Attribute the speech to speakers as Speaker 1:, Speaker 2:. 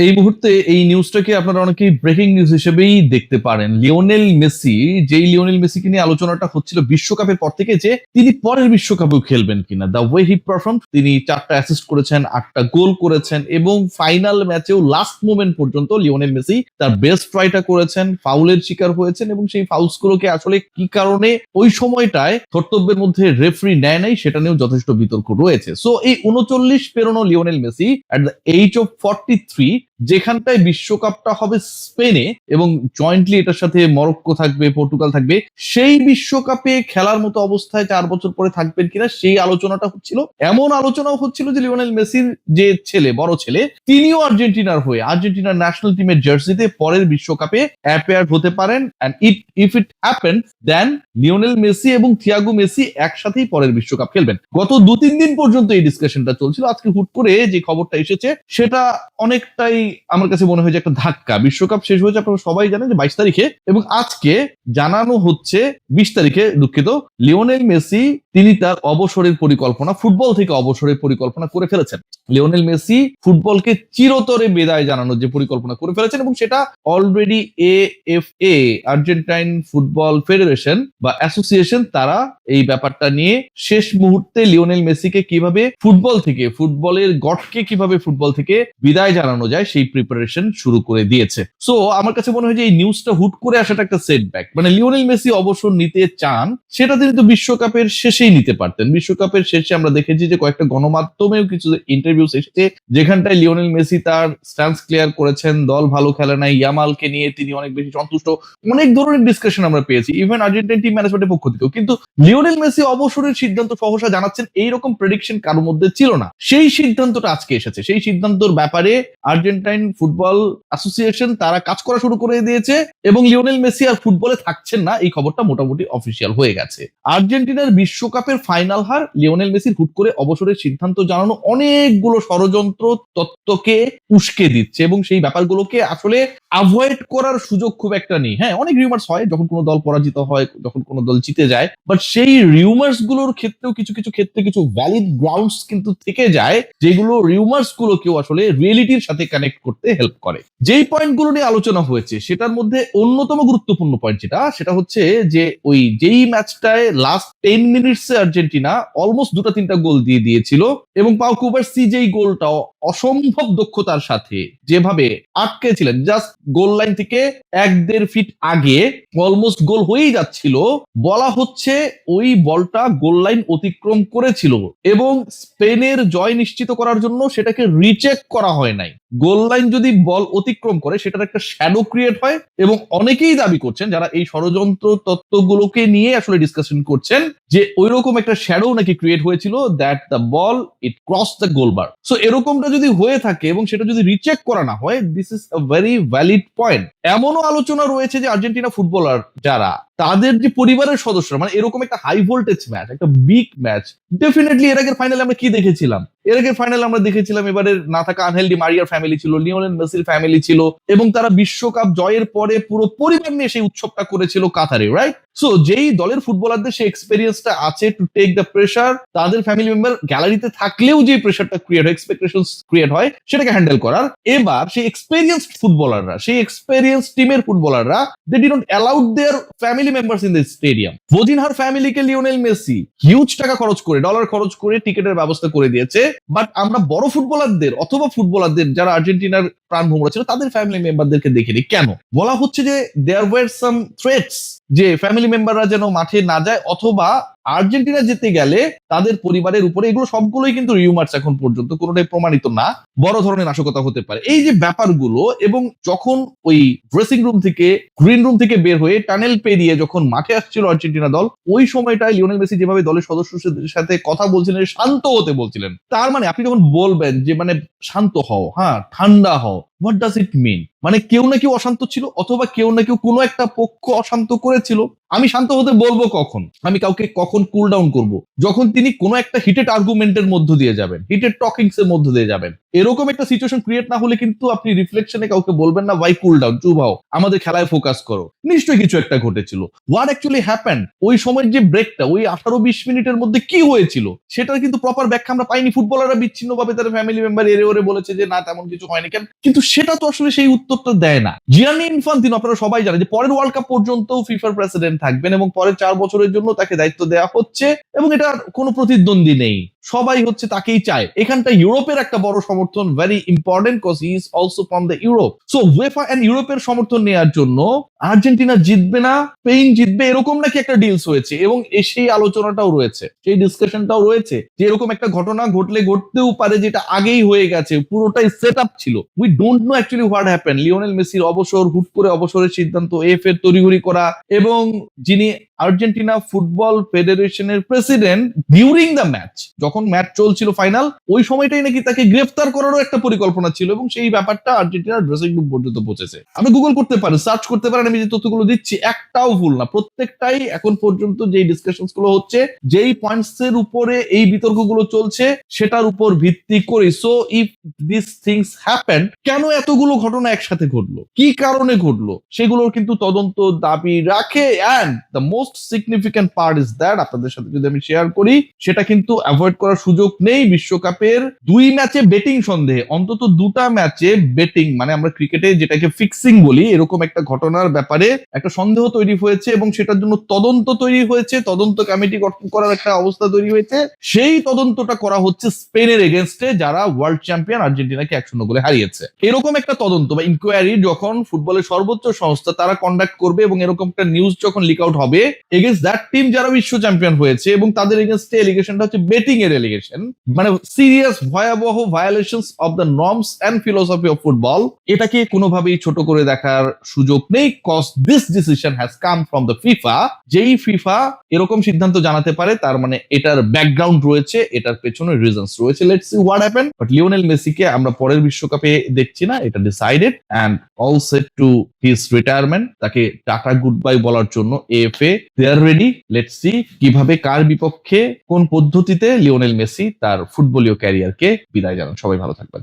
Speaker 1: এই মুহূর্তে এই নিউজটাকে আপনারা অনেকেই ব্রেকিং নিউজ হিসেবেই দেখতে পারেন। লিওনেল মেসিকে নিয়ে আলোচনাটা হচ্ছিল বিশ্বকাপের পর থেকে যে তিনি পরের বিশ্বকাপেও খেলবেন কিনা। দ্য ওয়ে হি পারফর্ম, তিনি 4টা অ্যাসিস্ট করেছেন, 8টা গোল করেছেন এবং ফাইনাল ম্যাচেও লাস্ট মোমেন্ট পর্যন্ত লিওনেল মেসি তার বেস্ট ট্রাইটা করেছেন, ফাউলের শিকার হয়েছেন এবং সেই ফাউলস গুলোকে আসলে কি কারণে ওই সময়টায় কর্তব্যের মধ্যে রেফারি নেয় নাই সেটা নিয়েও যথেষ্ট বিতর্ক রয়েছে। সো এই 39 পেরোনো Lionel Messi at the age of 43, যেখানটায় বিশ্বকাপটা হবে স্পেনে এবং জয়েন্টলি এটার সাথে মরক্কো থাকবে, পর্তুগাল থাকবে, সেই বিশ্বকাপে খেলার মতো অবস্থায় 4 বছর পরে থাকবেন কিনা সেই আলোচনাটা হচ্ছিল। এমন আলোচনাও হচ্ছিল যে লিওনেল মেসির যে ছেলে, বড় ছেলে, তিনিও আর্জেন্টিনার হয়ে আর্জেন্টিনার ন্যাশনাল টিমের জার্সিতে পরের বিশ্বকাপে অ্যাপেয়ার হতে পারেন। And if it happen then Lionel Messi এবং থিয়াগো মেসি একসাথেই পরের বিশ্বকাপ খেলবেন। গত 2-3 দিন পর্যন্ত এই ডিসকাশনটা চলছিল। আজকে হুট করে যে খবরটা এসেছে সেটা অনেকটাই আমার কাছে মনে হয় যে একটা ধাক্কা। বিশ্বকাপ শেষ হয়েছে, আপনারা সবাই জানেন যে 22 তারিখে, এবং আজকে জানানো হচ্ছে 20 তারিখে, দুঃখিত, লিওনেল মেসি তিনি তার অবসরের পরিকল্পনা, ফুটবল থেকে অবসরের পরিকল্পনা করে ফেলেছেন। লিওনেল মেসি ফুটবলকে চিরতরে বিদায় জানানোর যে পরিকল্পনা করে ফেলেছেন এবং সেটা already AFA, Argentine football federation বা অ্যাসোসিয়েশন, তারা এই ব্যাপারটা নিয়ে শেষ মুহূর্তে লিওনেল মেসিকে কিভাবে ফুটবলের গডকে কিভাবে ফুটবল থেকে বিদায় জানানো যায় সেই প্রিপারেশন শুরু করে দিয়েছে। সো আমার কাছে মনে হয় যে এই নিউজটা হুট করে আসাটা একটা সেটব্যাক। মানে লিওনেল মেসি অবসর নিতে চান, সেটা তিনি তো বিশ্বকাপের শেষেই নিতে পারতেন। বিশ্বকাপের শেষে আমরা দেখেছি যে কয়েকটা গণমাধ্যমেও কিছু ইন্টারভিউ এসেছে যেখানটায় লিওনেল মেসি তার স্ট্যান্স ক্লিয়ার করেছেন, দল ভালো খেলে নাই, ইয়ামালকে নিয়ে তিনি অনেক বেশি সন্তুষ্ট, অনেক ধরনের ডিসকাশন আমরা পেয়েছি ইভেন আর্জেন্টাইন টিম ম্যানেজমেন্টের পক্ষ থেকেও। কিন্তু লিওনেল মেসি অবসরের সিদ্ধান্ত সহসা জানাচ্ছেন, এইরকম প্রেডিকশন কারোর মধ্যে ছিল না। সেই সিদ্ধান্তটা আজকে এসেছে। সেই সিদ্ধান্তর ব্যাপারে আর্জেন্টাইন ফুটবল অ্যাসোসিয়েশন তারা কাজ করা শুরু করে দিয়েছে এবং লিওনেল মেসি আর ফুটবলে থাকছেন না, এই খবরটা মোটামুটি অফিসিয়াল হয়ে গেছে। আর্জেন্টিনার বিশ্বকাপের ফাইনাল হার লিওনেল মেসির হুট করে অবসরের সিদ্ধান্ত জানানো অনেকগুলো ষড়যন্ত্র তত্ত্বকে উস্কে দিচ্ছে এবং সেই ব্যাপারগুলোকে আসলে অ্যাভয়েড করার সুযোগ খুব একটা নেই। হ্যাঁ, অনেক রিউমার্স হয় যখন কোনো দল পরাজিত হয়, যখন কোনো দল জিতে যায়, বাট সেই রিউমার্স গুলোর ক্ষেত্রেও কিছু কিছু ক্ষেত্রে কিছু ভ্যালিড গ্রাউন্ডস কিন্তু থেকে যায়, যেগুলো রিউমার্স গুলোকেও আসলে রিয়েলিটির সাথে কানেক্ট করতে হেল্প করে। যেই পয়েন্টগুলো নিয়ে আলোচনা হয়েছে সেটার মধ্যে অন্যতম গুরুত্বপূর্ণ পয়েন্ট সেটা হচ্ছে যে ওই যেই ম্যাচটায় লাস্ট 10 মিনিটসে আর্জেন্টিনা অলমোস্ট 2-3টা গোল দিয়ে দিয়েছিল এবং পাউ কুবার্সি যেই গোলটাও অসম্ভব দক্ষতার সাথে যেভাবে আটকেছিলেন, জাস্ট গোল লাইন থেকে 1-1.5 ফিট আগে অলমোস্ট গোল হয়েই যাচ্ছিল, বলা হচ্ছে ওই বলটা গোল লাইন অতিক্রম করেছিল এবং স্পেনের জয় নিশ্চিত করার জন্য সেটাকে রিচেক করা হয় নাই। গোল লাইন যদি বল অতিক্রম করে সেটার একটা শ্যাডো ক্রিয়েট হয় এবং অনেকেই দাবি করছেন যারা এই ষড়যন্ত্র তত্ত্বগুলোকে নিয়ে আসলে ডিসকাশন করছেন যে ওইরকম একটা শ্যাডো নাকি ক্রিয়েট হয়েছিল, that the ball it cross the goal bar. So এরকমটা যদি হয়ে থাকে এবং সেটা যদি রিচেক করা না হয়, this is a very valid point. এমনও আলোচনা রয়েছে যে আর্জেন্টিনা ফুটবলার যারা, তাদের যে পরিবারের সদস্যরা, মানে এরকম একটা হাই ভোল্টেজ ম্যাচ, একটা বিগ ম্যাচ, ডেফিনেটলি এর আগের ফাইনালে আমরা কি দেখেছিলাম? এর আগের ফাইনালে আমরা দেখেছিলাম এবারের না থাকা আনহেল ডি মারিয়ার ফ্যামিলি ছিল, লিওনেল মেসির ফ্যামিলি ছিল এবং তারা বিশ্বকাপ জয়ের পরে পুরো পরিবার নিয়ে সেই উৎসবটা করেছিল কাতারে, রাইট? সো যেই দলের ফুটবলারদের সেই এক্সপেরিয়েন্সটা আছে টু টেক দ্য প্রেশার, তাদের ফ্যামিলি মেম্বার গ্যালারিতে থাকলেও যে প্রেশারটা ক্রিয়েট হয়, এক্সপেকটেশনস ক্রিয়েট হয়, সেটাকে হ্যান্ডেল করার, এবার সেই এক্সপেরিয়েন্সড ফুটবলাররা, সেই এক্সপেরিয়েন্স টিমের ফুটবলাররা, they did not allowed their family members in the stadium. ভোজিনহার ফ্যামিলিকে লিওনেল মেসি হিউজ টাকা খরচ করে, ডলার খরচ করে টিকেটের ব্যবস্থা করে দিয়েছে, বাট আমরা বড় ফুটবলারদের অথবা ফুটবলারদের যারা আর্জেন্টিনার প্রাণভোমরা ছিল তাদের ফ্যামিলি মেম্বারদেরকে দেখিনি। কেন? বলা হচ্ছে যে দেয়ার ওয়ার সাম থ্রেটস, যে ফ্যামিলি মেম্বাররা যেন মাঠে না যায় অথবা আর্জেন্টিনা যেতে গেলে তাদের পরিবারের উপরে, এগুলো সবগুলোই কিন্তু রিউমার্স, এখন পর্যন্ত কোনোটাই প্রমাণিত না, বড় ধরনের নাশকতা হতে পারে। এই যে ব্যাপারগুলো, এবং যখন ওই ড্রেসিং রুম থেকে, গ্রিন রুম থেকে বের হয়ে টানেল পেরিয়ে যখন মাঠে আসছিল আর্জেন্টিনা দল, ওই সময়টায় লিওনেল মেসি যেভাবে দলের সদস্যদের সাথে কথা বলছিলেন, শান্ত হতে বলছিলেন, তার মানে আপনি যখন বলবেন যে মানে শান্ত হও, হ্যাঁ ঠান্ডা হও, হোয়াট ডাজ ইট মিন? মানে কেউ না কেউ অশান্ত ছিল অথবা কেউ না কেউ কোনো একটা পক্ষ অশান্ত করেছিল। আমি শান্ত হতে বলবো কখন? আমি কাউকে কখন কুল ডাউন করব? যখন তিনি কোনো একটা হিটেড আর্গুমেন্টের মধ্য দিয়ে যাবেন, হিটেড টকিংস এর মধ্য দিয়ে যাবেন। এরকম একটা সিচুয়েশন ক্রিয়েট না হলে কিন্তু আপনি রিফ্লেকশনে কাউকে বলবেন না ভাই কুল ডাউন, চুপ হও, আমাদের খেলায় ফোকাস করো। নিশ্চয়ই কিছু একটা ঘটেছিল। হোয়াট অ্যাকচুয়ালি হ্যাপেন্ড, ওই সময়ের যে ব্রেকটা, ওই 18-20 মিনিটের মধ্যে কি হয়েছিল সেটার কিন্তু প্রপার ব্যাখ্যা আমরা পাইনি। ফুটবলাররা বিচ্ছিন্নভাবে তার ফ্যামিলি মেম্বার এরে ওরে বলেছে যে না তেমন কিছু হয়নি কেন, কিন্তু সেটা তো আসলে সেই উত্তরটা দেয় না। জিয়ানি ইনফান্তিনো আপনারা সবাই জানেন যে পরের ওয়ার্ল্ড কাপ পর্যন্ত ফিফার প্রেসিডেন্ট থাকবেন এবং পরের 4 বছরের জন্য তাকে দায়িত্ব দেওয়া হচ্ছে এবং এটা কোনো প্রতিদ্বন্দ্বী নেই, সবাই হচ্ছে তাকেই চায়। এখানটা ইউরোপের একটা বড় সমর্থন, very important, cause he is also from the Europe. So UEFA and ইউরোপের সমর্থন নেওয়ার জন্য আর্জেন্টিনা জিতবে না, স্পেন জিতবে, এরকম নাকি একটা ডিলস হয়েছে এবং সেই আলোচনাটাও রয়েছে, সেই ডিসকাশনটাও রয়েছে যে এরকম একটা ঘটনা ঘটতেও পারে, যেটা আগেই হয়ে গেছে, পুরোটাই সেট আপ ছিল। We don't know actually what happen. Lionel মেসির অবসর, হুট করে অবসরের সিদ্ধান্ত, এর তড়িঘড়ি করা, এবং যিনি আর্জেন্টিনা ফুটবল ফেডারেশনের প্রেসিডেন্ট ডিউরিং দ্য ম্যাচ, যখন ম্যাচ চলছিল ফাইনাল, ওই সময়টাই নাকি তাকে গ্রেফতার করারও একটা পরিকল্পনা ছিল এবং সেই ব্যাপারটা আর্জেন্টিনার ড্রেসিং রুম পর্যন্ত পৌঁছেছে। আপনি গুগল করতে পারেন, সার্চ করতে পারেন, আমি যে তথ্যগুলো দিচ্ছি একটাও ভুল না, প্রত্যেকটাই এখন পর্যন্ত যেই ডিসকাশনস গুলো হচ্ছে, যেই পয়েন্টস এর উপরে এই বিতর্কগুলো চলছে সেটার উপর ভিত্তি করে। So if this things happen, কেন এতগুলো ঘটনা একসাথে ঘটলো, কি কারণে ঘটলো, সেগুলোর কিন্তু তদন্ত দাবি রাখে। And the most significant part is that, আপনাদের সাথে যদি আমি শেয়ার করি, সেটা কিন্তু অ্যাভয়েড করার সুযোগ নেই। বিশ্বকাপের 2 ম্যাচে বেটিং সন্দেহে, অন্তত 2টা ম্যাচে বেটিং, মানে আমরা ক্রিকেটে যেটাকে ফিক্সিং বলি, এরকম একটা ঘটনার ব্যাপারে একটা সন্দেহ তৈরি হয়েছে এবং সেটার জন্য তদন্ত তৈরি হয়েছে, তদন্ত কমিটি গঠন করার একটা অবস্থা তৈরি হয়েছে। সেই তদন্তটা করা হচ্ছে স্পেনের এগেনস্টে, যারা ওয়ার্ল্ড চ্যাম্পিয়ন আর্জেন্টিনাকে 1-0 গোলে হারিয়েছে। এরকম একটা তদন্ত বা ইনকোয়ারি যখন ফুটবলের সর্বোচ্চ সংস্থা তারা কন্ডাক্ট করবে এবং এরকম একটা নিউজ যখন লিক আউট হবে এগেইনস্ট দ্যাট টিম যারা বিশ্ব চ্যাম্পিয়ন হয়েছে, এবং তাদের এগেইনস্টে এলিগেশনটা হচ্ছে বেটিং এর এলিগেশন, মানে সিরিয়াস ভয়াবহ violations of the norms and philosophy of football, এটাকে কোনোভাবেই ছোট করে দেখার সুযোগ নেই, cause this decision has come from the FIFA. যেই ফিফা এরকম সিদ্ধান্ত জানাতে পারে, তার মানে এটার ব্যাকগ্রাউন্ড রয়েছে, এটার পেছনে রিজনস রয়েছে। Let's see what happen. But Lionel মেসিকে আমরা পরের বিশ্বকাপে দেখছি না, এটা decided and all set to his retirement. তাকে টাটা গুড বাই বলার জন্য AFA they are ready. Let's see কিভাবে, কার বিপক্ষে, কোন পদ্ধতিতে লিওনেল মেসি তার ফুটবলীয় ক্যারিয়ারকে বিদায় জানান। সবাই ভালো থাকবেন।